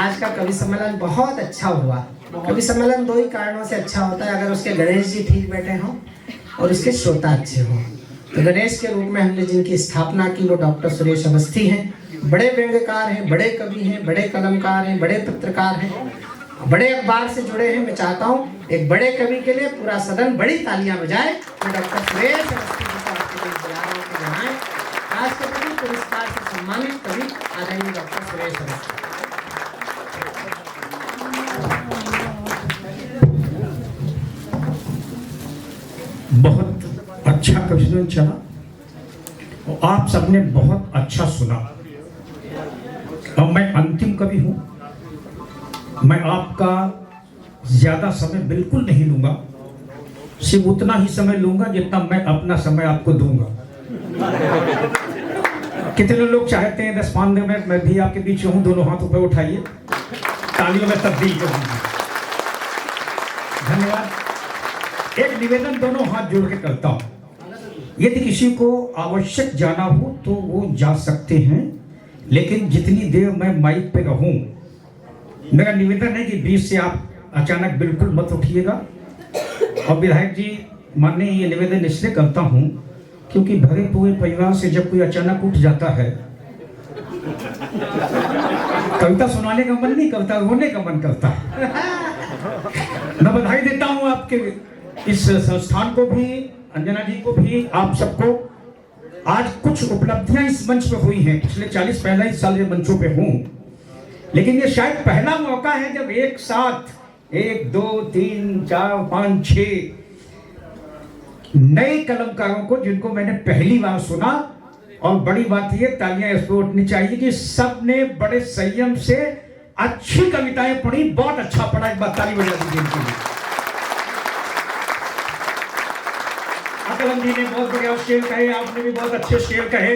आज का कवि सम्मेलन बहुत अच्छा हुआ। कवि सम्मेलन 2 ही कारणों से अच्छा होता है, अगर उसके गणेश जी ठीक बैठे हों और उसके श्रोता अच्छे हों। तो गणेश के रूप में हमने जिनकी स्थापना की वो डॉक्टर सुरेश अवस्थी हैं। बड़े व्यंग्यकार हैं, बड़े कवि हैं, बड़े कलमकार हैं, बड़े पत्रकार हैं, बड़े अखबार से जुड़े हैं। मैं चाहता हूँ एक बड़े कवि के लिए पूरा सदन बड़ी तालियां बजाए। तो डॉक्टर सुरेश अवस्थी जी को आपके लिए बुलाओ के जनाएं। राष्ट्रपति पुरस्कार से सम्मानित कवि आदरणीय डॉक्टर सुरेश अवस्थी। बहुत अच्छा कविता चला और आप सबने बहुत अच्छा सुना। और मैं अंतिम कवि हूं, मैं आपका ज्यादा समय बिल्कुल नहीं लूंगा, सिर्फ उतना ही समय लूंगा जितना मैं अपना समय आपको दूंगा। कितने लोग चाहते हैं 10-15 मिनट मैं भी आपके बीच रहूं? दोनों हाथ ऊपर उठाइए, तालियों में तब्दील कर दीजिए। धन्यवाद। एक निवेदन दोनों हाथ जोड़ के करता हूं, यदि किसी को आवश्यक जाना हो तो वो जा सकते हैं, लेकिन जितनी देर मैं माइक पे रहूं, मेरा निवेदन है कि बीच से आप अचानक बिल्कुल मत उठिएगा। और विधायक जी माननीय, ये निवेदन इसलिए करता हूं क्योंकि भरे पूरे परिवार से जब कोई अचानक उठ जाता है, कविता सुनाने का मन नहीं करता, रोने का मन करता है। मैं बधाई देता हूं आपके इस संस्थान को भी, अंजना जी को भी, आप सबको। आज कुछ उपलब्धियां इस मंच पे हुई हैं, पिछले 40-45 साल ये मंचों पे हूं, लेकिन ये शायद पहला मौका है जब एक साथ 1, 2, 3, 4, 5, 6 नए कलमकारों को, जिनको मैंने पहली बार सुना। और बड़ी बात ये, तालियां इस पर उठनी चाहिए कि सबने बड़े संयम से अच्छी कविताएं पढ़ी, बहुत अच्छा पढ़ा। एक बार ताली बजा दीजिए इनके लिए। अकलम जी ने बहुत बढ़िया शेर कहे, आपने भी बहुत अच्छे शेर कहे।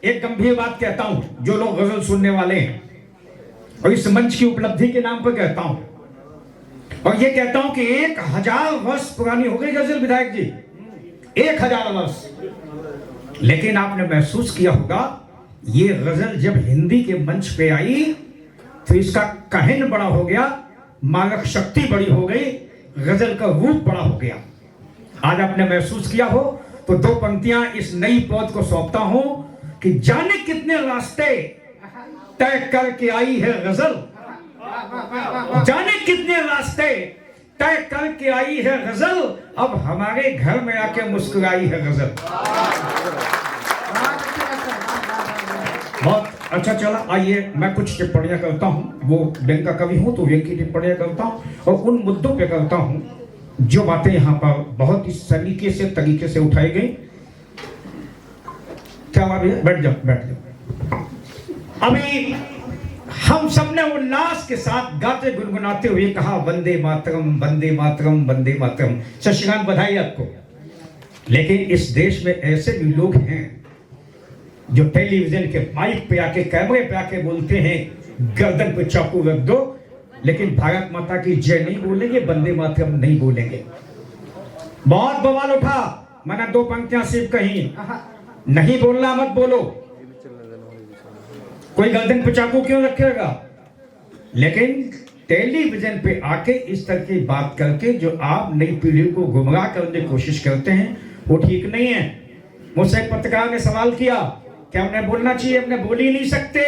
एक गंभीर बात कहता हूं, जो लोग गजल सुनने वाले हैं, और इस मंच की उपलब्धि के नाम पर कहता हूं, और ये कहता हूं कि 1000 वर्ष पुरानी हो गई गजल विधायक जी, 1000 वर्ष। लेकिन आपने महसूस किया होगा, ये गजल जब हिंदी के मंच पे आई तो इसका कहन बड़ा हो गया, मानक शक्ति बड़ी हो गई, गजल का रूप बड़ा हो गया। आज आपने महसूस किया हो तो 2 पंक्तियां इस नई पौध को सौंपता हूं कि जाने कितने रास्ते तय करके आई है गजल, जाने कितने रास्ते तय करके आई है गजल, अब हमारे घर में आके मुस्कुराई है गजल। बहुत अच्छा चला। आइए मैं कुछ टिप्पणियां करता हूं, वो व्यंग का कवि हूं तो व्यंग की टिप्पणियां करता हूं और उन मुद्दों पे करता हूं जो बातें यहाँ पर बहुत ही सलीके से, तरीके से उठाई गई। क्या बात है? बैठ जाओ, बैठ जाओ। अभी हम सबने उल्लास के साथ गाते गुनगुनाते हुए कहा वंदे मातरम, वंदे मातरम, वंदे मातरम। शशिकांत, बधाई आपको। लेकिन इस देश में ऐसे भी लोग हैं जो टेलीविजन के माइक पे आके, कैमरे पे आके बोलते हैं गर्दन पे चाकू रख दो, लेकिन भारत माता की जय नहीं बोलेंगे, वंदे मातरम नहीं बोलेंगे। बहुत बवाल उठा, मैंने 2 पंक्तियां सिर्फ कही, नहीं बोलना मत बोलो, कोई गर्दन पे चाकू क्यों रखेगा। लेकिन टेलीविजन पे आके इस तरह की बात करके जो आप नई पीढ़ी को गुमराह करने की कोशिश करते हैं, वो ठीक नहीं है। मुझसे एक पत्रकार ने सवाल किया, क्या हमने बोलना चाहिए? हमने बोल ही नहीं सकते।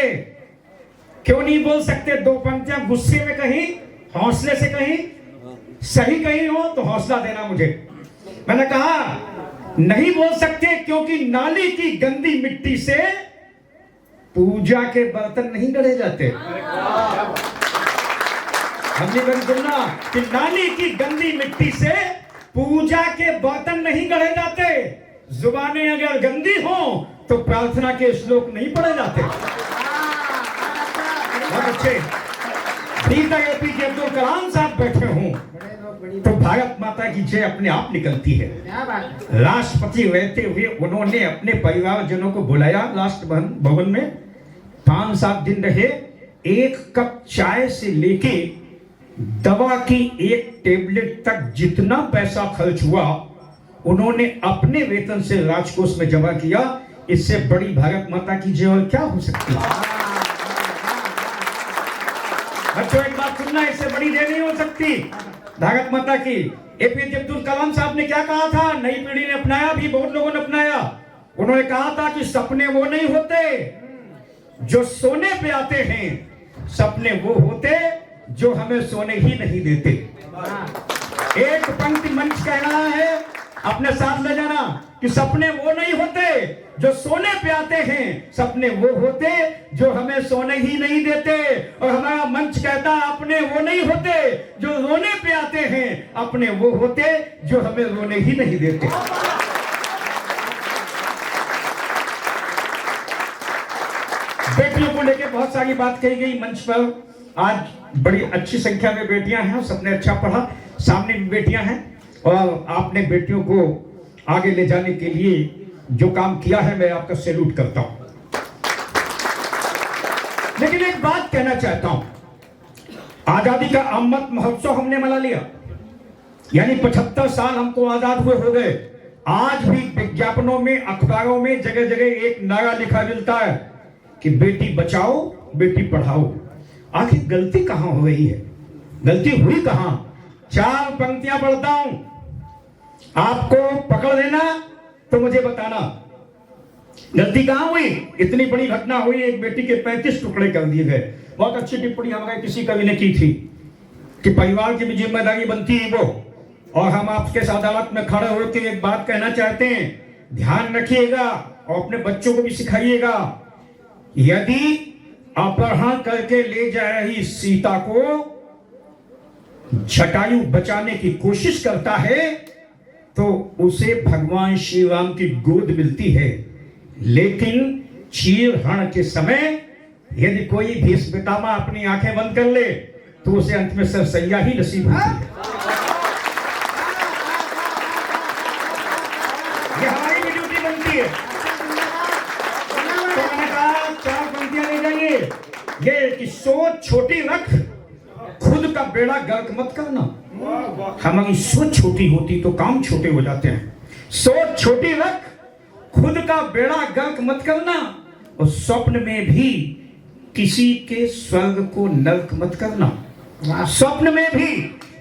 क्यों नहीं बोल सकते? 2 पंक्तियां गुस्से में कही, हौसले से कही, सही कही हो तो हौसला देना मुझे। मैंने कहा नहीं बोल सकते क्योंकि नाली की गंदी मिट्टी से पूजा के बर्तन नहीं गढ़े जाते। हमने कभी सुना कि नाली की गंदी मिट्टी से पूजा के बर्तन नहीं गढ़े जाते। जुबानें अगर गंदी हो तो प्रार्थना के श्लोक नहीं पढ़े जाते। बहुत अच्छे। एपीजे अब्दुल कलाम साहब बैठे हों तो भारत माता की जय अपने आप निकलती है। राष्ट्रपति रहते हुए उन्होंने अपने परिवारजनों को बुलाया राष्ट्र भवन में, 5-7 दिन रहे। 1 कप चाय से लेके दवा की 1 टेबलेट तक जितना पैसा खर्च हुआ उन्होंने अपने वेतन से राजकोष में जमा किया। इससे बड़ी भारत माता की जय और क्या हो सकती है। बच्चों एक बात सुनना, इससे बड़ी देर नहीं हो सकती। भारत माता की। एपीजे अब्दुल कलाम साहब ने क्या कहा था, नई पीढ़ी ने अपनाया भी, बहुत लोगों ने अपनाया। उन्होंने कहा था कि सपने वो नहीं होते जो सोने पे आते हैं, सपने वो होते जो हमें सोने ही नहीं देते। एक पंक्ति मंच कह रहा है, अपने साथ ले जाना कि सपने वो नहीं होते जो सोने पे आते हैं, सपने वो होते जो हमें सोने ही नहीं देते। और हमारा मंच कहता है, अपने वो नहीं होते जो रोने पे आते हैं, अपने वो होते जो हमें रोने ही नहीं देते। बेटियों को लेकर बहुत सारी बात कही गई मंच पर। आज बड़ी अच्छी संख्या में बेटियां हैं, सबने अच्छा पढ़ा। सामने भी बेटियां हैं और आपने बेटियों को आगे ले जाने के लिए जो काम किया है, मैं आपका सैल्यूट करता हूं। लेकिन एक बात कहना चाहता हूं, आजादी का अमृत महोत्सव हमने मना लिया, यानी 75 साल हमको आजाद हुए हो गए। आज भी विज्ञापनों में, अखबारों में जगह जगह एक नारा लिखा मिलता है कि बेटी बचाओ बेटी पढ़ाओ। आखिर गलती कहां हो गई है, गलती हुई कहां? 4 पंक्तियां पढ़ता हूं, आपको पकड़ लेना तो मुझे बताना गलती कहां हुई। इतनी बड़ी घटना हुई, एक बेटी के 35 टुकड़े कर दिए गए। बहुत अच्छी टिप्पणी हमारे किसी कवि ने की थी कि परिवार की भी जिम्मेदारी बनती है वो। और हम आपके अदालत में खड़े होकर एक बात कहना चाहते हैं, ध्यान रखिएगा और अपने बच्चों को भी सिखाइएगा, यदि अपहरण करके ले जा रही सीता को जटायु बचाने की कोशिश करता है तो उसे भगवान श्री राम की गोद मिलती है, लेकिन चीरहरण के समय यदि कोई भीष्म पितामह अपनी आंखें बंद कर ले तो उसे अंत में सरसैया ही नसीब होती है। ये हमारी भी ड्यूटी बनती है। तो मैंने कहा 4 पंक्तियां ले जाइए, ये कि सोच छोटी रख, खुद का बेड़ा गर्क मत करना। हमारी सोच छोटी होती तो काम छोटे हो जाते हैं। सोच छोटी रख, खुद का बेड़ा गर्क मत करना, और स्वप्न में भी किसी के स्वर्ग को नर्क मत करना। स्वप्न में भी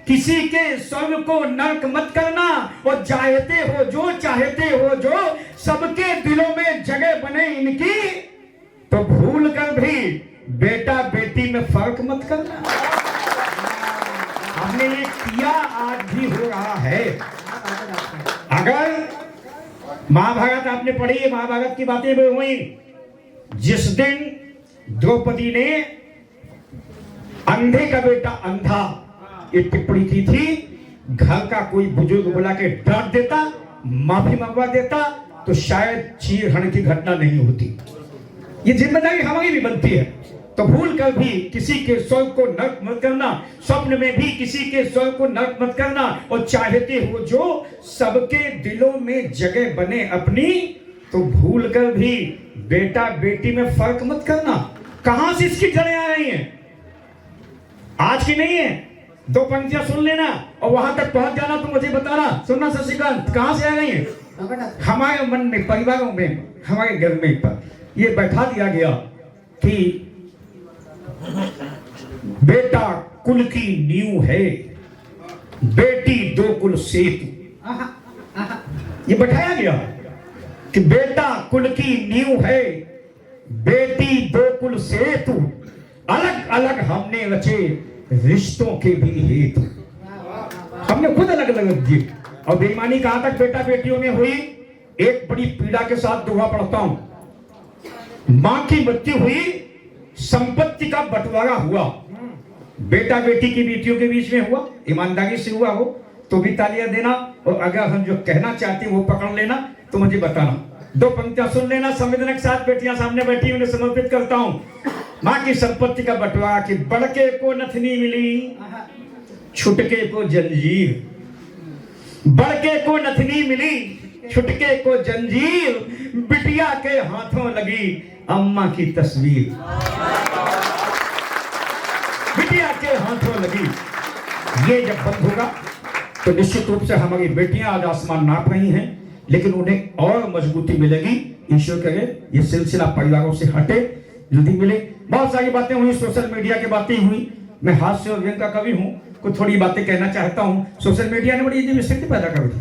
किसी के स्वर्ग को नर्क मत करना। और चाहते हो जो, चाहते हो जो, सबके दिलों में जगह बने इनकी, तो भूल कर भी बेटा बेटी में फर्क मत करना। हमने ये किया, आज भी हो रहा है। अगर महाभारत आपने पढ़ी है, महाभारत की बातें भी हुई। जिस दिन द्रौपदी ने अंधे का बेटा अंधा ये टिप्पणी की थी, घर का कोई बुजुर्ग बुला के डांट देता, माफी मंगवा देता, तो शायद चीरहरण की घटना नहीं होती। ये जिम्मेदारी हमारी भी बनती है। तो भूल कर भी किसी के स्वर्ग को नर्क मत करना, स्वप्न में भी किसी के स्वर्ग को नर्क मत करना, और चाहते हो जो, सबके दिलों में जगह बने अपनी, तो भूल कर भी बेटा बेटी में फर्क मत करना। कहां से इसकी जड़ें आ रही हैं? आज की नहीं है। 2 पंक्तियां सुन लेना और वहां तक पहुंच जाना तो मुझे बताना। सुनना शशिकांत, कहां से आ रही है? हमारे मन में, परिवारों में, हमारे घर में पर ये बैठा दिया गया कि बेटा कुल की नींव है, बेटी 2 कुल सेतु। ये बैठाया गया कि बेटा कुल की नींव है, बेटी 2 कुल सेतु, अलग अलग हमने रचे रिश्तों के भी हेतु। हमने खुद अलग अलग दिए। और बेईमानी कहां तक बेटा बेटियों में हुई? एक बड़ी पीड़ा के साथ दोहा पढ़ता हूं। मां की मृत्यु हुई, संपत्ति का बंटवारा हुआ, बेटा बेटी की बेटियों के बीच में हुआ, ईमानदारी से हुआ हो तो भी तालियां देना, और अगर हम जो कहना चाहते हैं वो पकड़ लेना तो मुझे बताना। 2 पंक्तियां सुन लेना, संवेदना के साथ बेटियां सामने बैठी उन्हें समर्पित करता हूं। मां की संपत्ति का बंटवारा कि बड़के को नथनी मिली, छुटके को जंजीर, बड़के को नथनी मिली, छुटके को जंजीर, बिटिया के हाथों लगी अम्मा की तस्वीर। बिटिया के हाथों लगी। ये जब बंद होगा तो निश्चित रूप से हमारी बेटियां आज आसमान नाप रही हैं, लेकिन उन्हें और मजबूती मिलेगी। ईश्वर करे ये सिलसिला परिवारों से हटे, जल्दी मिले। बहुत सारी बातें हुई, सोशल मीडिया की बातें हुई, मैं हास्य और व्यंग का कवि हूं, कुछ थोड़ी बातें कहना चाहता हूं। सोशल मीडिया ने बड़ी अजीब स्थिति पैदा कर दी।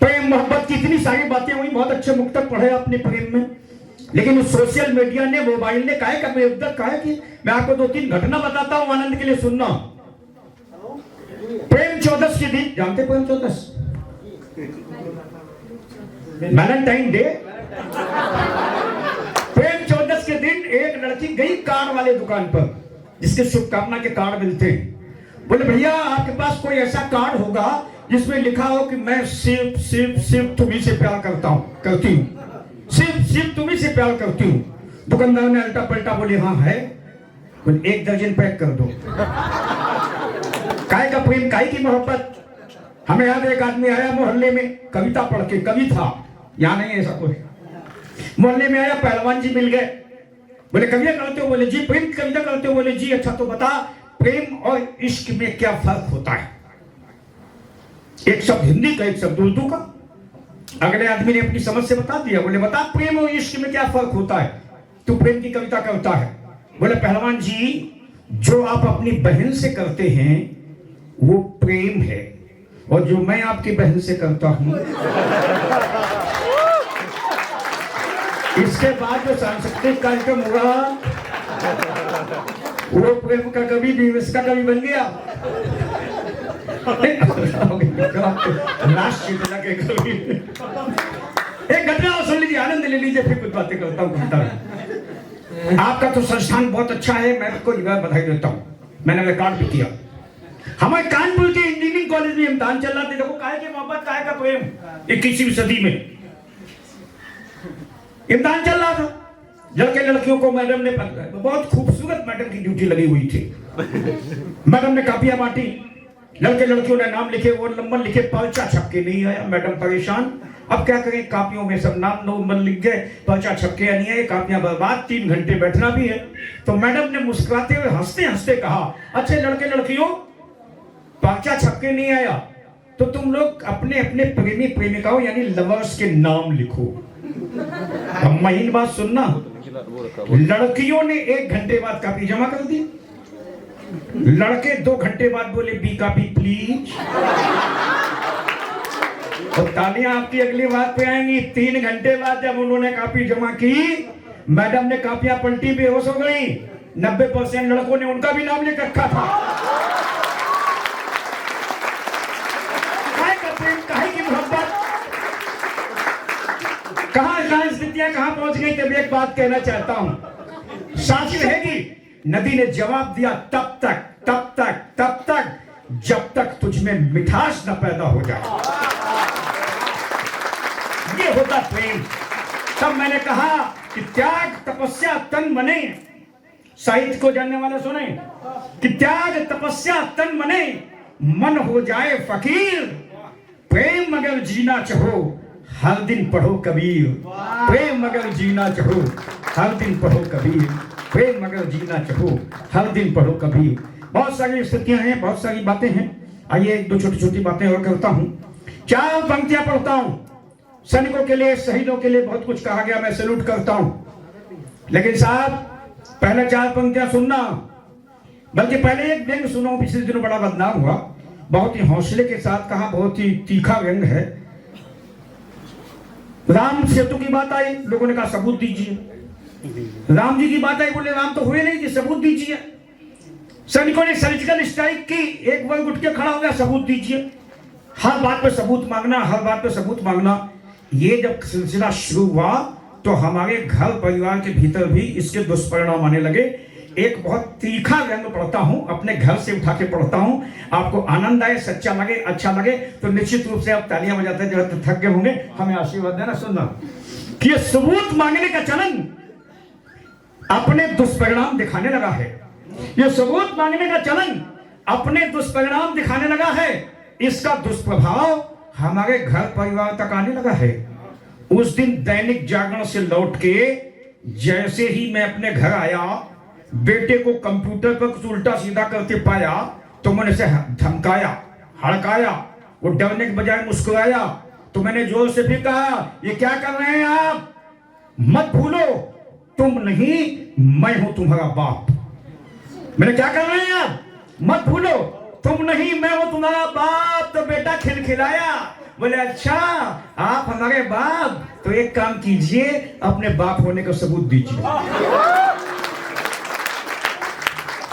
प्रेम मोहब्बत की इतनी सारी बातें हुई, बहुत अच्छे मुक्तक पढ़े आपने प्रेम में, लेकिन उस सोशल मीडिया ने, मोबाइल ने कहा कि मैं आपको 2-3 घटना बताता हूं, आनंद के लिए सुनना। प्रेम 14 के दिन, जानते प्रेम 14 वैलेंटाइन डे, प्रेम 14 के दिन एक लड़की गई कार्ड वाले दुकान पर, जिसके शुभकामना के कार्ड मिलते हैं। बोले भैया आपके पास कोई ऐसा कार्ड होगा जिसमें लिखा हो कि मैं सिर्फ सिर्फ सिर्फ तुम्ही से प्यार करती हूँ, सिर्फ सिर्फ तुम्ही से प्यार करती हूँ। दुकानदार ने उल्टा पलटा बोले हाँ है, बोले 1 दर्जन पैक कर दो। काय का प्रेम, काय की मोहब्बत। हमें याद एक आदमी आया मोहल्ले में कविता पढ़ के, कवि था, यहाँ नहीं है ऐसा कोई, मोहल्ले में आया, पहलवान जी मिल गए, बोले कविता करते हो? बोले जी। प्रेम कविता करते हो? बोले जी। अच्छा तो बता प्रेम और इश्क में क्या फर्क होता है? एक शब्द हिंदी का, एक शब्द उर्दू का। अगले आदमी ने अपनी समझ से बता दिया, बोले बता प्रेम और इश्क में क्या फर्क होता है, तू प्रेम की कविता करता है। बोले पहलवान जी, जो आप अपनी बहन से करते हैं वो प्रेम है, और जो मैं आपकी बहन से करता हूं इसके बाद जो सांस्कृतिक कार्यक्रम हुआ वो प्रेम का कवि दिवस का कवि बन गया। एक घटना और सुन लीजिए, आनंद ले लीजिए, फिर कुछ बातें करता हूँ। आपका तो संस्थान बहुत अच्छा है, मैं आपको बधाई देता हूँ, मैंने रिकॉर्ड भी किया। हमारे कानपुर के इंजीनियरिंग कॉलेज में इम्तिहान चल रहा था, देखो काहे की मोहब्बत, काहे का प्रेम, 21वीं सदी में इम्तिहान चल रहा था। लड़के लड़कियों को मैडम ने, बहुत खूबसूरत मैडम की ड्यूटी लगी हुई थी, मैडम ने कापियां बांटी, लड़के लड़कियों ने नाम लिखे, वो नंबर लिखे, पर्चा छपके नहीं आया। मैडम परेशान, अब क्या करें, कापियों में सब नाम नंबर लिख गए, पर्चा छपके नहीं आए, कापियां बर्बाद, 3 घंटे बैठना भी है। तो मैडम ने मुस्कुराते हुए हंसते हंसते कहा, अच्छे लड़के लड़कियों, पर्चा छपके नहीं आया तो तुम लोग अपने अपने प्रेमी प्रेमिकाओं यानी लवर्स के नाम लिखो। अब महीन बात सुनना, लड़कियों ने 1 घंटे बाद कापी जमा कर दी, लड़के 2 घंटे बाद बोले बी कापी प्लीज। और तालियां आपकी अगली बात पे आएंगी। 3 घंटे बाद जब उन्होंने कापी जमा की, मैडम ने कापियां पलटी, बेहोश हो गई। 90% लड़कों ने उनका भी नाम लिख रखा था। काहे की मोहब्बत, कहां स्थितियां कहां पहुंच गई। तब एक बात कहना चाहता हूं, साथी रहेगी। नदी ने जवाब दिया, तब तक तब तक तब तक जब तक तुझ में मिठास न पैदा हो जाए। ये होता प्रेम। तब मैंने कहा कि त्याग तपस्या तन मने, साहित्य को जानने वाले सुने कि त्याग तपस्या तन मने, मन हो जाए फकीर। प्रेम मगर जीना चाहो हर दिन पढ़ो कबीर, प्रेम मगर जीना चाहो हर दिन पढ़ो कबीर, प्रेम मगर जीना चाहो हर दिन पढ़ो कबीर। बहुत सारी स्थितियां हैं, बहुत सारी बातें हैं। आइए 1-2 छोटी छोटी बातें और करता हूं। 4 पंक्तियां पढ़ता हूं। सैनिकों के लिए, शहीदों के लिए बहुत कुछ कहा गया, मैं सैल्यूट करता हूं, लेकिन साहब पहले 4 पंक्तियां सुनना, बल्कि पहले एक व्यंग सुनो, पिछले दिनों बड़ा बदनाम हुआ, बहुत ही हौसले के साथ कहा, बहुत ही तीखा व्यंग है। राम सेतु की बात आई, लोगों ने कहा सबूत दीजिए। राम जी की बात आई, बोले राम तो हुए नहीं जी, सबूत दीजिए। सैनिकों ने सर्जिकल स्ट्राइक की, एक वर्ग उठ के खड़ा हो गया, सबूत दीजिए। हर बात पे सबूत मांगना, हर बात पे सबूत मांगना। ये जब सिलसिला शुरू हुआ तो हमारे घर परिवार के भीतर भी इसके दुष्परिणाम आने लगे। एक बहुत तीखा व्यंग पढ़ता हूं, अपने घर से उठा के पढ़ता हूं, आपको आनंद आए, सच्चा लगे, अच्छा लगे तो निश्चित रूप से आप तालियां बजाते जो थक गए होंगे, हमें आशीर्वाद देना। सुनना कि ये सबूत मांगने का चलन अपने दुष्परिणाम दिखाने लगा है। ये सबूत मांगने का चलन अपने दुष्परिणाम दिखाने लगा है। इसका दुष्प्रभाव हमारे घर परिवार तक आने लगा है। उस दिन दैनिक जागरण से लौट के जैसे ही मैं अपने घर आया, बेटे को कंप्यूटर पर कुछ उल्टा सीधा करते पाया तो मैंने उसे धमकाया, हड़काया। वो डरने के बजाय मुस्कुराया तो मैंने जोर से भी कहा, ये क्या कर रहे हैं आप? मत भूलो तुम नहीं, मैं हूं तुम्हारा बाप। मैंने क्या कर रहे हैं आप? मत भूलो तुम नहीं मैं हूं तुम्हारा बाप। तो बेटा खिलखिलाया, बोले अच्छा आप हमारे बाप, तो एक काम कीजिए अपने बाप होने का सबूत दीजिए।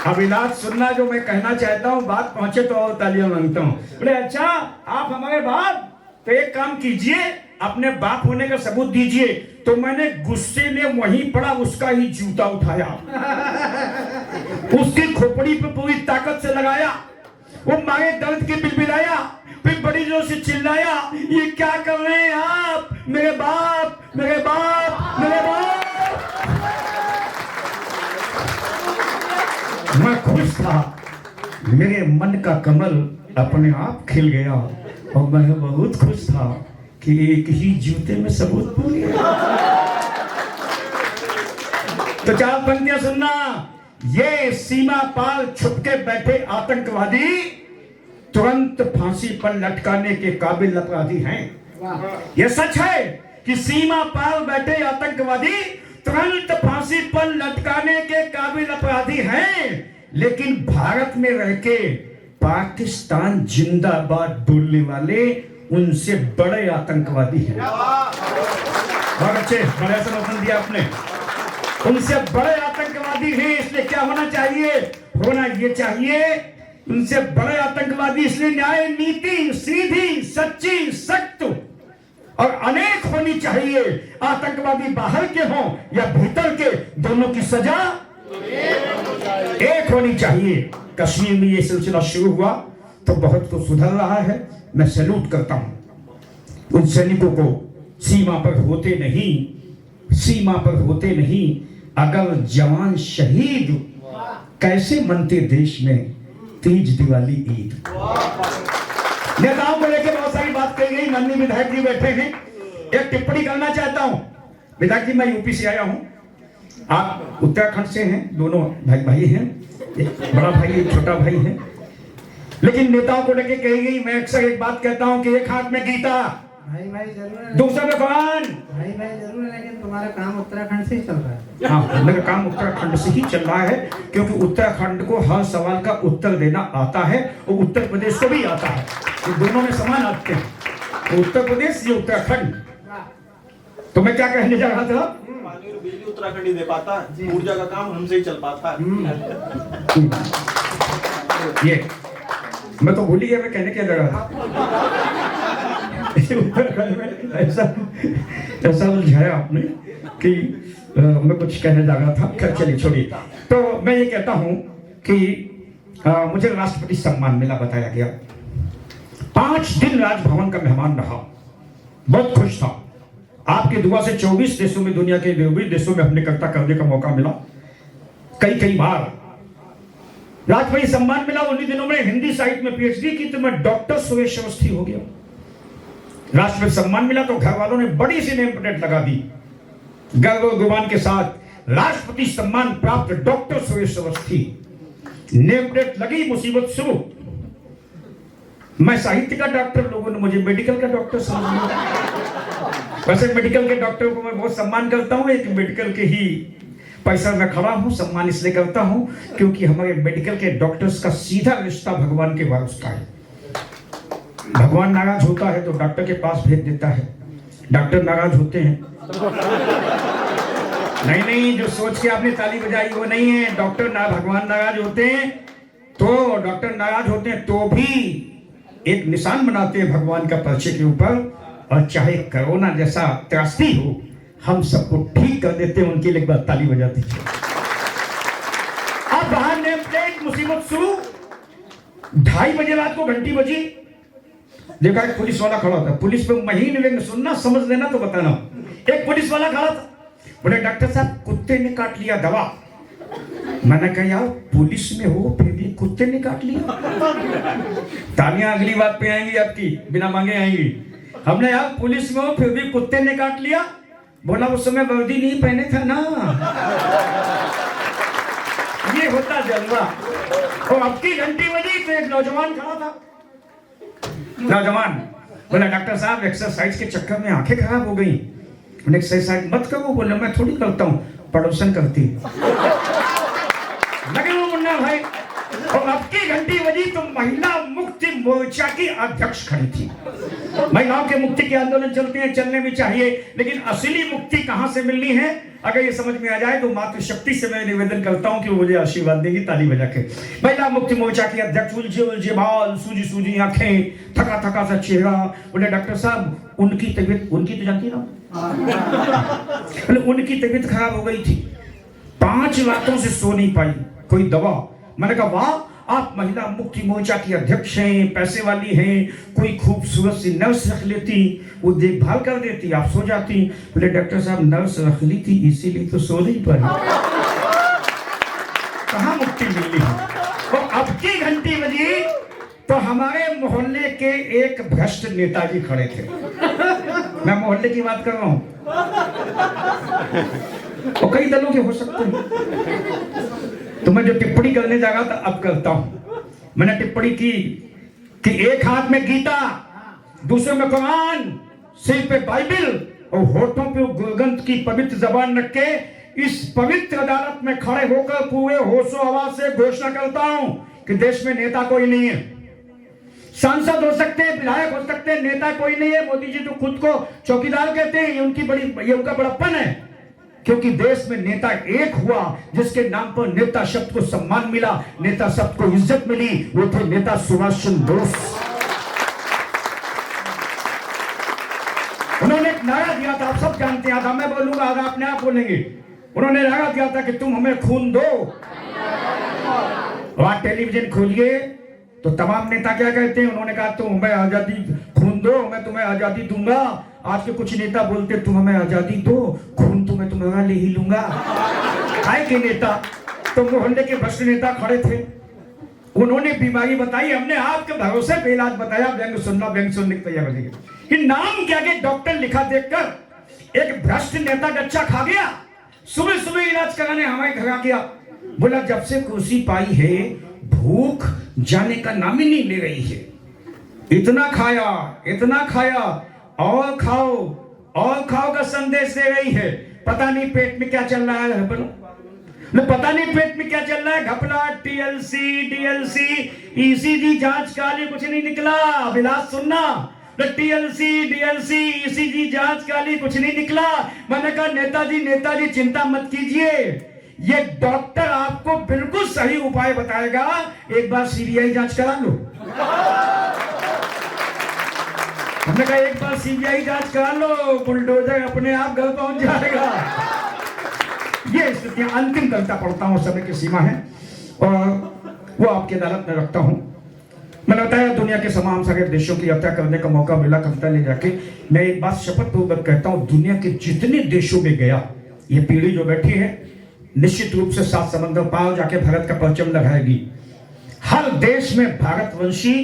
अब इलाज सुनना जो मैं कहना चाहता हूं, बात पहुंचे तो और तालियां मांगता हूं। बोले अच्छा आप हमारे बाप, तो एक काम कीजिए अपने बाप होने का सबूत दीजिए। तो मैंने गुस्से में वहीं पड़ा उसका ही जूता उठाया, उसकी खोपड़ी पे पूरी ताकत से लगाया, वो मारे दर्द के बिलबिलाया, फिर बड़ी जोर से चिल्लाया, ये क्या कर रहे हैं आप? मेरे बाप, मेरे बाप, मेरे बाप। मैं खुश था, मेरे मन का कमल अपने आप खिल गया और मैं बहुत खुश था कि एक ही जूते में सबूत भूल गया। तो चार पंक्तियां सुनना। ये सीमा पार छुपके बैठे आतंकवादी तुरंत फांसी पर लटकाने के काबिल अपराधी हैं। यह सच है कि सीमा पार बैठे आतंकवादी तुरंत फांसी पर लटकाने के काबिल अपराधी हैं, लेकिन भारत में रह के पाकिस्तान जिंदाबाद बोलने वाले उनसे बड़े आतंकवादी हैं। बहुत अच्छे, बड़े समर्थन दिया आपने। उनसे बड़े आतंकवादी हैं, इसलिए क्या होना चाहिए? होना ये चाहिए उनसे बड़े आतंकवादी इसलिए न्याय नीति सीधी सच्ची सख्त और अनेक होनी चाहिए। आतंकवादी बाहर के हों या भीतर के, दोनों की सजा एक होनी चाहिए। कश्मीर में यह सिलसिला शुरू हुआ तो बहुत कुछ सुधर रहा है। मैं सैल्यूट करता हूं उन सैनिकों को, सीमा पर होते नहीं अगर जवान शहीद, कैसे मनते देश में तीज दिवाली ईद। नेताओं को लेकर बहुत सारी बात कही गई, माननीय विधायक जी बैठे हैं, एक टिप्पणी करना चाहता हूं। विधायक जी मैं यूपी से आया हूं, आप उत्तराखंड से हैं, दोनों भाई हैं, एक बड़ा भाई एक छोटा भाई है। लेकिन नेताओं को लेकर कही गई, मैं अक्सर एक बात कहता हूं कि एक हाथ में गीता, भाई जरूर है, दूसरे में कुरान। भाई जरूर है, लेकिन तुम्हारा काम उत्तराखंड से ही चल रहा है। हाँ, मेरा काम उत्तराखंड से ही चल रहा है, क्योंकि उत्तराखंड को हर सवाल का उत्तर देना आता है और उत्तर प्रदेश को भी आता है, तो दोनों में समान आते हैं, उत्तर प्रदेश ये उत्तराखंड। तो मैं क्या कहने जा रहा था? पानी और बिजली उत्तराखंड ही दे पाता है, ऊर्जा का काम हमसे ही चल पाता है। ये मैं तो भूल ही गया मैं कहने क्या लगा था। उत्तराखंड में ऐसा उलझाया आपने कि मैं कुछ कहने जा रहा था। खैर चलिए छोड़िए। तो मैं ये कहता हूं कि मुझे राष्ट्रपति सम्मान मिला, बताया गया। 5 दिन राजभवन का मेहमान रहा, बहुत खुश था। आपकी दुआ से 24 देशों में, दुनिया के विभिन्न देशों में अपने कर्ता करने का मौका मिला, कई बार राष्ट्रपति सम्मान मिला। उन्हीं दिनों में हिंदी साहित्य में पीएचडी की, तो मैं डॉक्टर सुरेश अवस्थी हो गया। राष्ट्रपति सम्मान मिला तो घर वालों ने बड़ी सी नेम प्लेट लगा दी, गर्व गुमान के साथ, राष्ट्रपति सम्मान प्राप्त doctor Suresh Awasthi. Name plate लगी, मुसीबत शुरू। मैं साहित्य का डॉक्टर, लोगों ने मुझे मेडिकल का डॉक्टर समझ लिया। वैसे मेडिकल के डॉक्टर को मैं बहुत सम्मान करता हूं, एक मेडिकल के ही पैसा में खड़ा हूं। सम्मान इसलिए करता हूं क्योंकि हमारे मेडिकल के डॉक्टर्स का सीधा रिश्ता भगवान के वास्ता है। भगवान नाराज होता है तो डॉक्टर के पास भेज देता है, डॉक्टर नाराज होते हैं। नहीं, जो सोच के आपने ताली बजाई वो नहीं है। डॉक्टर ना भगवान नाराज होते हैं तो डॉक्टर नाराज होते हैं तो भी एक निशान बनाते हैं भगवान का पर्चे के ऊपर, और चाहे कोरोना जैसा त्रासदी हो हम सबको ठीक कर देते हैं। उनके लिए एक बार ताली बजा दीजिए। अब बाहर नेम प्लेट, मुसीबत शुरू। 2:30 बजे रात को घंटी बजी, देखा एक पुलिस वाला खड़ा था। पुलिस पे महीने में सुनना, समझ लेना तो बताना। एक पुलिस वाला खड़ा था, बोले डॉक्टर साहब कुत्ते ने काट लिया, दवा। मैंने कहा यार पुलिस में हो फिर भी कुत्ते ने काट लिया। तालियां अगली बात पे आएंगी आपकी, बिना मांगे आएंगी। हमने यार पुलिस में हो फिर भी कुत्ते ने काट लिया। बोला उस समय वर्दी नहीं पहने था ना। ये होता जलवा। और अब की घंटी बजी तो एक नौजवान खड़ा था। नौजवान बोला डॉक्टर साहब एक्सरसाइज के चक्कर में आंखें खराब हो गई। एक्सरसाइज मत करो। बोले मैं थोड़ी करता हूँ, पड़ोसन करती। लगे वो ना भाई। और अब की घंटी बजी तो महिला मुक्ति मोर्चा की अध्यक्ष खड़ी थी। महिलाओं के मुक्ति के आंदोलन चलते हैं, चलने भी चाहिए, लेकिन असली मुक्ति कहां से मिलनी है अगर ये समझ में आ जाए तो मातृशक्ति से मैं निवेदन करता हूं कि वो मुझे आशीर्वाद देगी ताली बजा के। महिला मुक्ति मोर्चा की अध्यक्ष, उलझे उलझे बाल, सूजी सूजी आंखें, थका थका सा चेहरा। बोले डॉक्टर साहब उनकी तबीयत, उनकी तो जानती ना, उनकी तबीयत खराब हो गई थी, 5 रातों से सो नहीं पाई, कोई दवा। मैंने कहा वाह, आप महिला मुक्ति मोर्चा की अध्यक्ष हैं, पैसे वाली हैं, कोई खूबसूरत सी नर्स रख लेती, वो देखभाल कर देती, आप सो जाती। बोले डॉक्टर साहब नर्स रख ली थी इसीलिए तो सो नहीं पाई। कहाँ मुक्ति मिली है। और अब की घंटी बजी तो हमारे मोहल्ले के एक भ्रष्ट नेताजी खड़े थे। मैं मोहल्ले की बात कर रहा हूं, और कई दलों के हो सकते हैं। तो मैं जो टिप्पणी करने जा रहा था अब करता हूं। मैंने टिप्पणी की कि एक हाथ में गीता, दूसरे में कुरान, सिर पे बाइबिल और होठों पे गुरगंथ की पवित्र जबान रख के इस पवित्र अदालत में खड़े होकर पूरे होशो हवास से घोषणा करता हूं कि देश में नेता कोई नहीं है। सांसद हो सकते हैं, विधायक हो सकते हैं, नेता कोई नहीं है। मोदी जी तो खुद को चौकीदार कहते हैं, ये उनका बड़प्पन है। क्योंकि देश में नेता एक हुआ जिसके नाम पर नेता शब्द को सम्मान मिला, नेता शब्द को इज्जत मिली, वो थे नेता सुभाष चंद्र बोस। उन्होंने एक नारा दिया था, आप सब जानते हैं, मैं बोलूंगा आधा अपने आप बोलेंगे। उन्होंने नारा दिया था कि तुम हमें खून दो। और आज टेलीविजन खोलिए तो तमाम नेता क्या कहते हैं, उन्होंने कहा तुम हमें आजादी खून दो, मैं तुम्हें आजादी दूंगा। आज के कुछ नेता बोलते तुम हमें आजादी दो, खून तो मैं तुम्हारा ले ही लूंगा। काय के नेता तो मोहल्ले के भ्रष्ट नेता खड़े थे, उन्होंने बीमारी बताई, हमने आपके भरोसे पे इलाज बताया, व्यंग सुनने की तैयार हो कि नाम क्या के डॉक्टर लिखा देखकर एक भ्रष्ट नेता गच्चा खा गया। सुबह सुबह इलाज कराने हमारे घर आ गया, बोला जब से कुर्सी पाई है भूख जाने का नाम ही नहीं ले रही है। इतना खाया और खाओ का संदेश दे रही है। पता नहीं पेट में क्या चल रहा है, पता नहीं पेट में क्या चल रहा है। घपला, टीएलसी, डीएलसी, ईसीजी जांच का लिए कुछ नहीं निकला। विलास सुनना, टीएलसी, डीएलसी, ईसीजी जांच का लिए कुछ नहीं निकला। मैंने कहा नेताजी चिंता मत कीजिए, ये डॉक्टर आपको बिल्कुल सही उपाय बताएगा, एक बार सीबीआई जांच करा लो। हमने कहा एक बार सीबीआई जांच करा लो, बुलडोजर अपने आप घर पहुंच जाएगा। ये स्थितियां अंतिम कविता पढ़ता हूं, समय की सीमा है और वो आपकी अदालत में रखता हूं। मैंने बताया दुनिया के तमाम सारे देशों की यात्रा करने का मौका मिला कविता ले जाके। मैं एक बात शपथ पूर्वक कहता हूं, दुनिया के जितने देशों में गया, ये पीढ़ी जो बैठी है निश्चित रूप से 7 समंदर पार जाके भारत का परचम लगाएगी। हर देश में भारतवंशी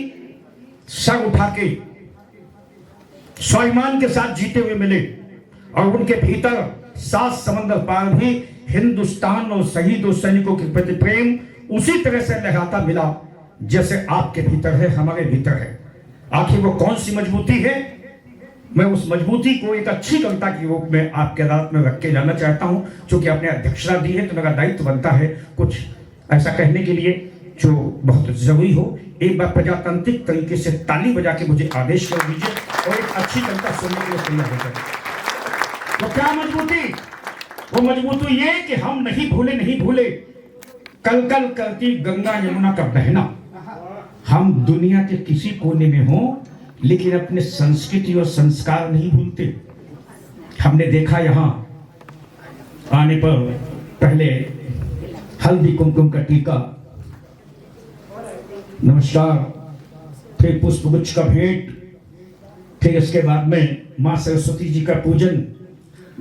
सर उठा के स्वाभिमान के साथ जीते हुए मिले और उनके भीतर 7 समंदर पार भी हिंदुस्तान और शहीदों सैनिकों के प्रति प्रेम उसी तरह से लहराता मिला जैसे आपके भीतर है, हमारे भीतर है। आखिर वो कौन सी मजबूती है, मैं उस मजबूती को एक अच्छी कविता के रूप में आपके अदालत में रख के जाना चाहता हूं। चूंकि आपने अध्यक्षता दी है तो मेरा दायित्व बनता है कुछ ऐसा कहने के लिए जो बहुत जरूरी हो। एक बार प्रजातांत्रिक तरीके से ताली बजा के मुझे आदेश कर दीजिए और एक अच्छी कविता सुनने के लिए तैयार हो जाए। तो क्या मजबूती, वो मजबूती ये कि हम नहीं भूले कल कल करती गंगा यमुना का बहना। हम दुनिया के किसी कोने में हो लेकिन अपने संस्कृति और संस्कार नहीं भूलते। हमने देखा यहां आने पर पहले हल्दी कुमकुम का टीका, नमस्कार, फिर पुष्पगुच्छ का भेंट, फिर इसके बाद में मां सरस्वती जी का पूजन,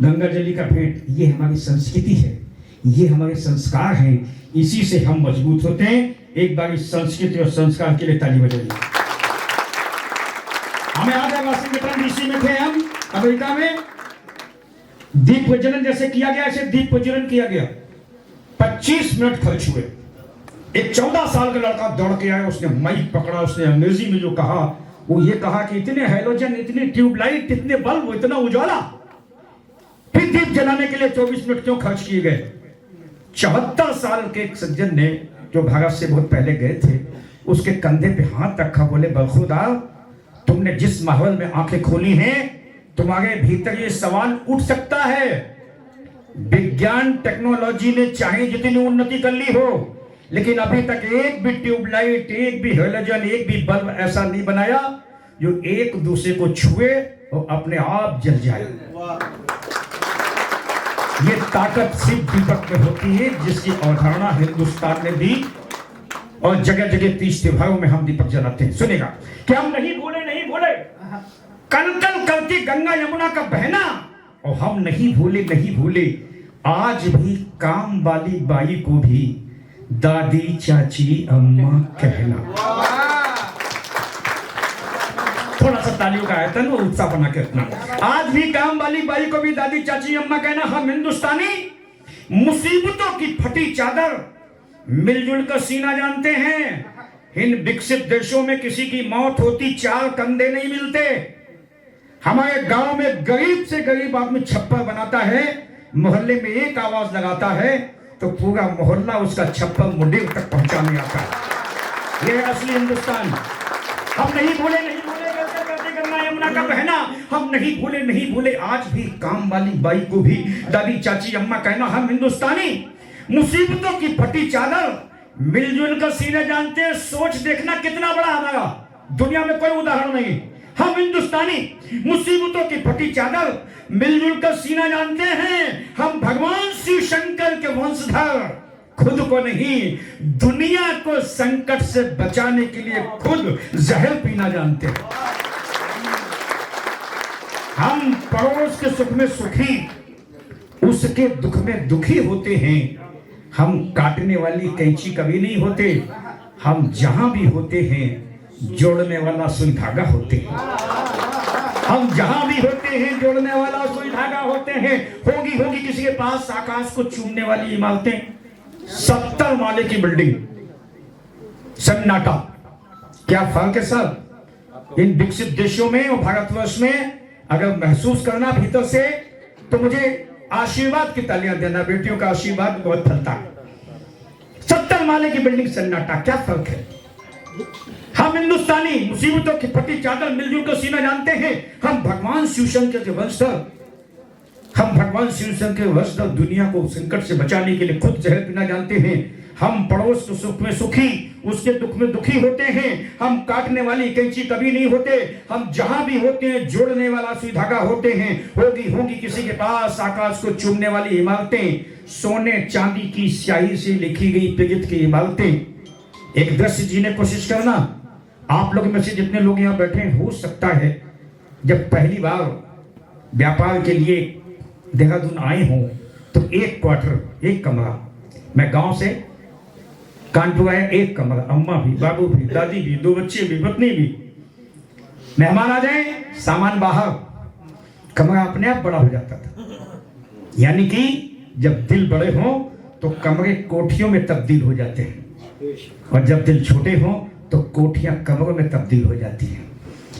गंगा जली का भेंट। ये हमारी संस्कृति है, ये हमारे संस्कार हैं, इसी से हम मजबूत होते हैं। एक बार इस संस्कृति और संस्कार के लिए ताली बजाइए। हमें याद है वाशिंगटन डीसी में थे हम, अमेरिका में, दीप प्रज्वलन जैसे किया गया ऐसे दीप प्रज्वलन किया गया। 25 मिनट खर्च हुए। एक 14 साल का लड़का दौड़ के आया, उसने माइक पकड़ा, उसने अंग्रेजी में जो कहा वो ये कहा कि इतने हैलोजन, इतने ट्यूबलाइट, इतने बल्ब, इतना उजाला, फिर दीप जलाने के लिए 24 मिनट क्यों खर्च किए गए। 74 साल के एक सज्जन ने जो भारत से बहुत पहले गए थे, उसके कंधे पे हाथ रखा, बोले बलखुदा तुमने जिस माहौल में आंखें खोली हैं, तुम्हारे भीतर ये सवाल उठ सकता है, विज्ञान टेक्नोलॉजी ने चाहे जितनी उन्नति कर ली हो, लेकिन अभी तक एक भी ट्यूबलाइट, एक भी हेलोजन, एक भी बल्ब ऐसा नहीं बनाया जो एक दूसरे को छुए और अपने आप जल जाए। ये ताकत सिर्फ दीपक में होती है, जिसकी अवधारणा हिंदुस्तान ने दी, और जगह जगह 30 त्योहारों में हम दीपक जलाते हैं। सुनेगा कि हम नहीं भूले कल कल करती गंगा यमुना का बहना, और हम नहीं भूले आज भी काम वाली बाई को भी दादी चाची अम्मा कहना। थोड़ा सा तालियों का आयतन और उत्साह बना के रखना। आज भी काम वाली बाई को भी दादी चाची अम्मा कहना। हम हिंदुस्तानी मुसीबतों की फटी चादर मिलजुल कर सीना जानते हैं। इन विकसित देशों में किसी की मौत होती 4 कंधे नहीं मिलते। हमारे गांव में गरीब से गरीब आदमी छप्पर बनाता है, मोहल्ले में एक आवाज लगाता है तो पूरा मोहल्ला उसका छप्पर मुंडेर तक पहुंचाने आता है। यह है असली हिंदुस्तान। हम नहीं भूले करते गंगा यमुना का बहना, हम नहीं भूले आज भी काम वाली बाई को भी दादी चाची अम्मा कहना। हम हिंदुस्तानी मुसीबतों की फटी चादर मिलजुल कर सीने जानते हैं। सोच देखना कितना बड़ा हमारा, दुनिया में कोई उदाहरण नहीं। हम हिंदुस्तानी मुसीबतों की फटी चादर मिलजुल कर सीना जानते हैं। हम भगवान शिव शंकर के वंशधर, खुद को नहीं दुनिया को संकट से बचाने के लिए खुद जहर पीना जानते हैं। हम पड़ोस के सुख में सुखी, उसके दुख में दुखी होते हैं। हम काटने वाली कैंची कभी नहीं होते। हम जहां भी होते हैं जोड़ने वाला सुई धागा होते हैं। हम जहां भी होते हैं जोड़ने वाला सुई धागा होते हैं। होगी किसी के पास आकाश को चूमने वाली इमारतें, 70 माले की बिल्डिंग, सन्नाटा। क्या फर्क है सर इन विकसित देशों में और भारतवर्ष में? अगर महसूस करना भीतर से तो मुझे आशीर्वाद की तालियां देना। बेटियों का आशीर्वाद बहुत फलता है। 70 माले की बिल्डिंग, सन्नाटा। क्या फर्क है? हम हिंदुस्तानी मुसीबतों की फटी चादर मिलजुल कर सीना जानते हैं। हम भगवान शिव शंकर के वंशधर, दुनिया को संकट से बचाने के लिए खुद जहर पीना जानते हैं। हम पड़ोस के सुख में सुखी, उसके दुख में दुखी होते हैं। हम काटने वाली कैंची कभी नहीं होते। हम जहां भी होते हैं जोड़ने वाला सुई धागा होते हैं। होगी किसी के पास आकाश को चूमने वाली इमारतें, सोने चांदी की स्याही से लिखी गई प्रगति की इमारतें। एक दृश्य जीने की कोशिश करना। आप लोग में से जितने लोग यहाँ बैठे, हो सकता है जब पहली बार व्यापार के लिए देहरादून आए हों तो एक क्वार्टर, एक कमरा, मैं गांव से कानपुर आया, एक कमरा, अम्मा भी, बाबू भी, दादी भी, 2 बच्चे भी, पत्नी भी। मेहमान आ जाए, सामान बाहर, कमरा अपने आप बड़ा हो जाता था। यानी कि जब दिल बड़े हों तो कमरे कोठियों में तब्दील हो जाते हैं, और जब दिल छोटे हों तो कोठियां कमरों में तब्दील हो जाती हैं।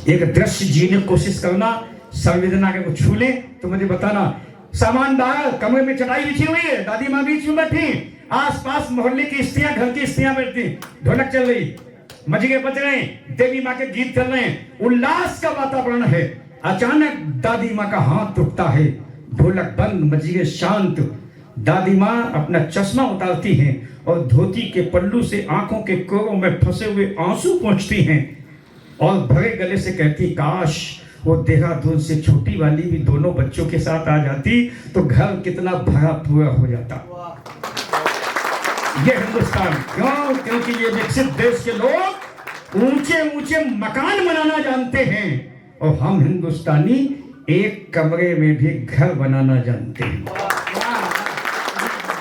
एक दृश्य जीने की कोशिश करना। संवेदना के को छू ले तो मुझे बताना। सामान बाहर, कमरे में चटाई बिछी हुई है, दादी माँ बीच में बैठी, आसपास मोहल्ले की स्त्रियां, घर की स्त्रियां बैठती, ढोलक चल रही, मजीगे बज रहे, देवी माँ के गीत चल रहे हैं, उल्लास का वातावरण है। अचानक दादी माँ का हाथ टूटता है, ढोलक बंद, मजीगे शांत। दादी माँ अपना चश्मा उतारती हैं और धोती के पल्लू से आंखों के कोरों में फंसे हुए आंसू पोंछती हैं और भरे गले से कहती, काश वो देहरादून से छोटी वाली भी दोनों बच्चों के साथ आ जाती तो घर कितना भरा पूरा हो जाता। ये हिंदुस्तान क्यों? क्योंकि ये विकसित देश के लोग ऊंचे ऊंचे मकान बनाना जानते हैं, और हम हिंदुस्तानी एक कमरे में भी घर बनाना जानते हैं।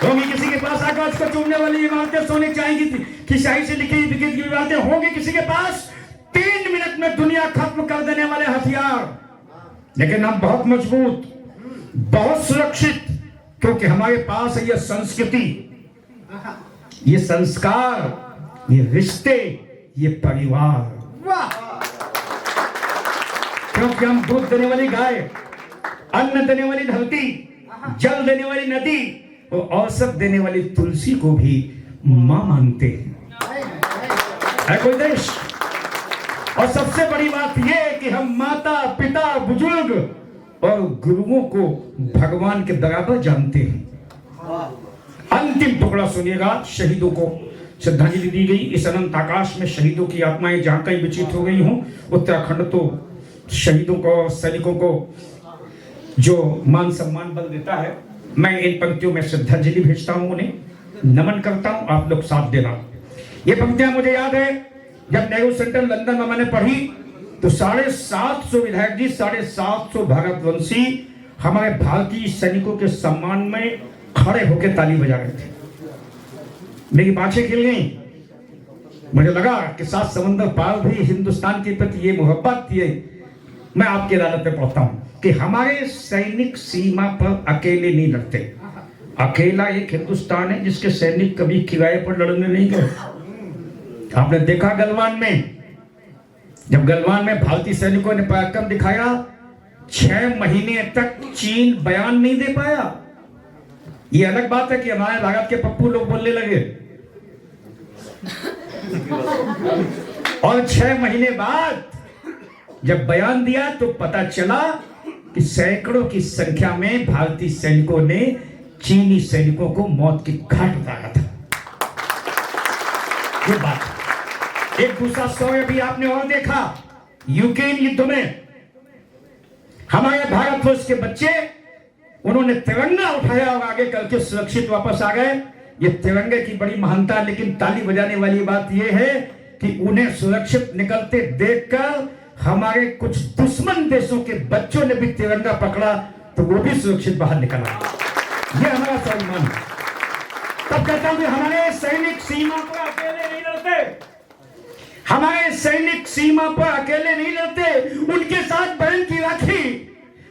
होंगी किसी के पास आकाश को चूमने वाली इमारतें, सोने चांदी की स्याही से लिखी विकसित की इमारतें। होंगी किसी के पास 3 मिनट में दुनिया खत्म कर देने वाले हथियार, लेकिन हम बहुत मजबूत, बहुत सुरक्षित, क्योंकि हमारे पास है ये संस्कृति, ये संस्कार, ये रिश्ते, ये परिवार। क्योंकि हम दूध देने वाली गाय, अन्न देने वाली धरती, जल देने वाली नदी और औषध देने वाली तुलसी को भी मां मानते हैं। है कोई देश? और सबसे बड़ी बात यह है कि हम माता पिता बुजुर्ग और गुरुओं को भगवान के बराबर जानते हैं। अंतिम टुकड़ा सुनिएगा। शहीदों को श्रद्धांजलि दी गई। इस अनंत आकाश में शहीदों की आत्माएं जहां कहीं विचित हो गई हों, उत्तराखंड तो शहीदों को, सैनिकों को जो मान सम्मान बल देता है, मैं इन पंक्तियों में श्रद्धांजलि भेजता हूं, उन्हें नमन करता हूं। आप लोग साथ देना। ये पंक्तियां मुझे याद है जब नेहरू सेंटर लंदन में मैंने पढ़ी तो 750 विधायक जी, 750 भारतवंशी हमारे भारतीय सैनिकों के सम्मान में खड़े होकर ताली बजा रहे थे। मेरी बाँछें खिल गई। मुझे लगा कि 7 समंदर पार भी हिंदुस्तान के प्रति ये मोहब्बत थी। मैं आपकी अदालत में पढ़ता हूं कि हमारे सैनिक सीमा पर अकेले नहीं लड़ते। अकेला एक हिंदुस्तान है जिसके सैनिक कभी किराए पर लड़ने नहीं गए। आपने देखा गलवान में, जब गलवान में भारतीय सैनिकों ने पराक्रम दिखाया, 6 महीने तक चीन बयान नहीं दे पाया। ये अलग बात है कि हमारे भारत के पप्पू लोग बोलने लगे और 6 महीने बाद जब बयान दिया तो पता चला कि सैकड़ों की संख्या में भारतीय सैनिकों ने चीनी सैनिकों को मौत की घाट उतारा था। ये बात। एक दूसरा सौर्य भी आपने और देखा। यूक्रेन युद्ध में हमारे भारतवर्ष के बच्चे, उन्होंने तिरंगा उठाया और आगे करके सुरक्षित वापस आ गए। ये तिरंगे की बड़ी महानता। लेकिन ताली बजाने वाली बात यह है कि उन्हें सुरक्षित निकलते देखकर हमारे कुछ दुश्मन देशों के बच्चों ने भी तिरंगा पकड़ा तो वो भी सुरक्षित बाहर निकला। ये हमारा सम्मान। तब कहता हूं कि हमारे सैनिक सीमा पर अकेले नहीं लड़ते। हमारे सैनिक सीमा पर अकेले नहीं लड़ते। उनके साथ बहन की राखी,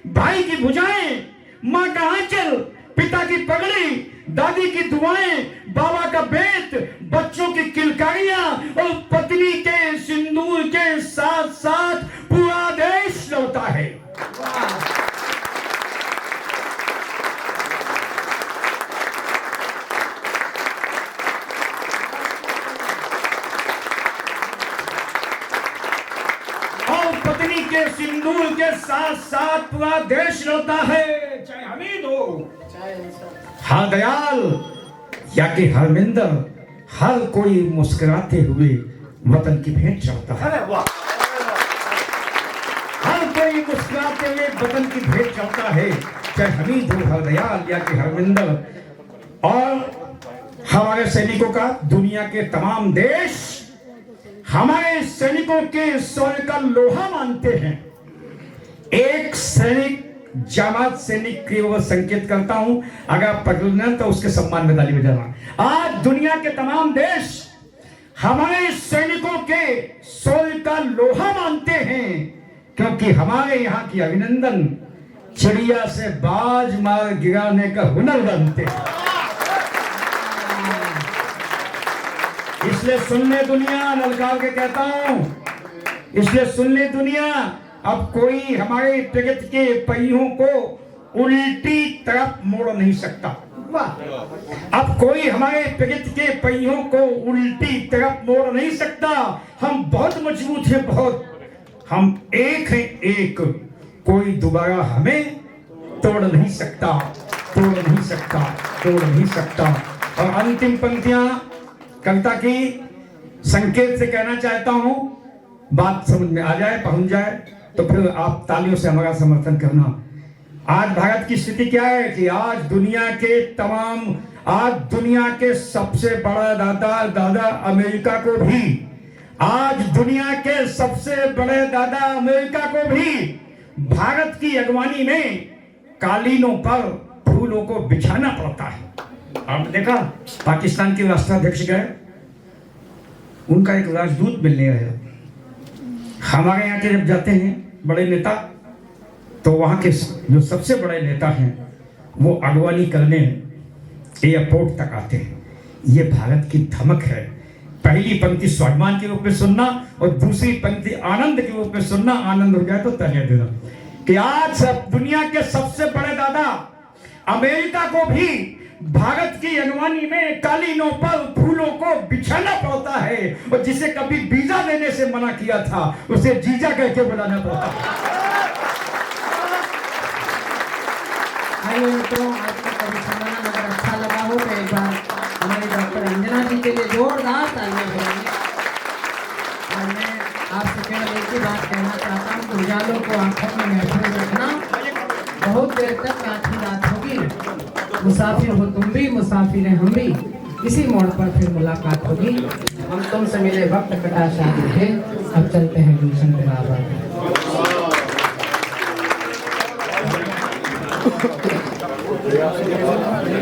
भाई की भुजाएं, मां का आंचल, पिता की पगड़ी, दादी की दुआएं, बाबा का बेत, बच्चों की किलकारियां और पत्नी के सिंदूर के साथ साथ पूरा देश लौटा है। और पत्नी के सिंदूर के साथ साथ पूरा देश लौटा है। चाहे हमीद हो, हर दयाल या कि हरमिंदर, हर कोई मुस्कुराते हुए वतन की भेंट चाहता है। हर कोई मुस्कुराते हुए वतन की भेंट चाहता है, चाहे हमीद हो, हर दयाल या कि हरमिंदर। और हमारे सैनिकों का दुनिया के तमाम देश हमारे सैनिकों के शौर्य का लोहा मानते हैं। एक सैनिक जामात सैनिक की ओर संकेत करता हूं, अगर पकड़ना तो उसके सम्मान में ताली बजाना। आज दुनिया के तमाम देश हमारे सैनिकों के शौर्य का लोहा मानते हैं, क्योंकि हमारे यहाँ की अभिनंदन चिड़िया से बाज मार गिराने का हुनर जानते हैं। इसलिए सुन ले दुनिया, ललकार के कहता हूं, इसलिए सुन ले दुनिया, अब कोई हमारे प्रगति के पहियों को उल्टी तरफ मोड़ नहीं सकता। अब कोई हमारे प्रगति के पहियों को उल्टी तरफ मोड़ नहीं सकता। हम बहुत मजबूत हैं, बहुत। हम एक हैं, एक। कोई दोबारा हमें तोड़ नहीं सकता, तोड़ नहीं सकता, तोड़ नहीं सकता। और अंतिम पंक्तियां कविता की संकेत से कहना चाहता हूं, बात समझ में आ जाए, पहुंच जाए तो फिर आप तालियों से हमारा समर्थन करना। आज भारत की स्थिति क्या है कि आज दुनिया के सबसे बड़ा दादा अमेरिका को भी, आज दुनिया के सबसे बड़े दादा अमेरिका को भी भारत की अगवानी में कालीनों पर फूलों को बिछाना पड़ता है। आपने देखा पाकिस्तान के राष्ट्राध्यक्ष गए, उनका एक राजदूत मिलने आया। हमारे यहाँ के जब जाते हैं बड़े नेता तो वहां के जो सबसे बड़े नेता हैं वो अगवानी करने एयरपोर्ट तक आते हैं। ये भारत की धमक है। पहली पंक्ति स्वाभिमान के रूप में सुनना और दूसरी पंक्ति आनंद के रूप में सुनना। आनंद हो जाए तो तालियां देना कि आज दुनिया के सबसे बड़े दादा अमेरिका को भी भारत की अनवानी में कालीनों पर फूलों को बिछाना पड़ता है, और जिसे कभी वीजा देने से मना किया था उसे जीजा कहकर बुलाना पड़ता है। आइए मित्रों, आज का परिसम्मेलन अगर अच्छा लगा हो तो एक बार हमारे डॉक्टर अंजना जी के लिए जोरदार तालियां बजाइए। और मैं आपसे केवल एक ही बात कहना चाहता हूँ कि उजालों को आंखों में महफूज रखना। बहुत देर तक आधी रात होगी, मुसाफिर हो तुम भी, मुसाफिर हैं हम भी, इसी मोड़ पर फिर मुलाकात होगी। हम तुमसे मिले वक्त कटा शादी थे, अब चलते हैं गुलशन के बाबा। Yeah.